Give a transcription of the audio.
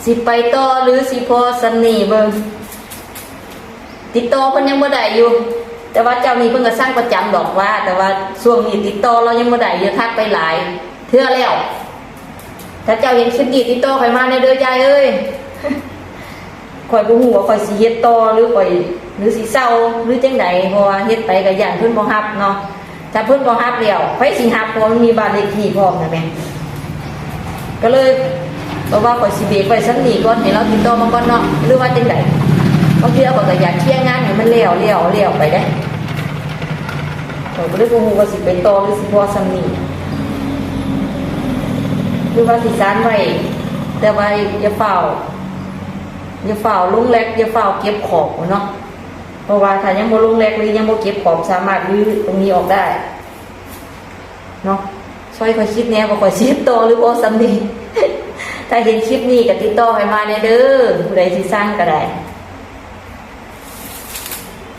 สิไปต่อหรือสิพอสำนีเบิ่งติดต่อเพิ่นยังบ่ได้อยู่แต่ว่าเจ้านี่เพิ่นก็สร้างประจำดอกว่าแต่ว่าช่วงนี้ติดต่อเรายังบ่ได้อยู่ทักไปหลายเทื่อแล้วถ้าเจ้าเห็นคลิปนี้ติดต่อข่อยมาในเด้อยายเอ้ยข่อยบ่ฮู้ว่าข่อยสิเฮ็ดต่อหรือข่อยหรือสิเศร้าหรือจังไดเพราะว่าเฮ็ดไปก็ย่านเพิ่นบ่รับเนาะถ้าเพิ่นบ่รับแล้วไผสิรับเพราะมันมีบ้านเลขที่พร้อมนะแม่ก็เลยบอกว่าข่อยสิเบรกไว้ซั่นนี้ก่อนให้เราติดต่อมาก่อนเนาะหรือว่าจังไดบางทีเราก็อยากเคลียร์งานให้มันแล้วไปได้ข่อยก็เลยบ่ฮู้ว่าสิไปต่อหรือสิพอซั่นนี้หรือว่าสิสานไว้แต่ว่าอย่าเฝ้าลงแรกอย่าเฝ้าเก็บขอบเนาะเพราะว่าถ้ายังบ่ลงแรกหรือยังบ่เก็บขอบสามารถรื้อตรงนี้ออกได้เนาะช่วยค่อยคิดแน่ว่าค่อยสิต่อหรือบ่ซ้ำนี้ ถ้าเห็นคลิปนี้ก็ติดต่อให้มาแน่เด้อผู้ใดสิสร้างก็ได้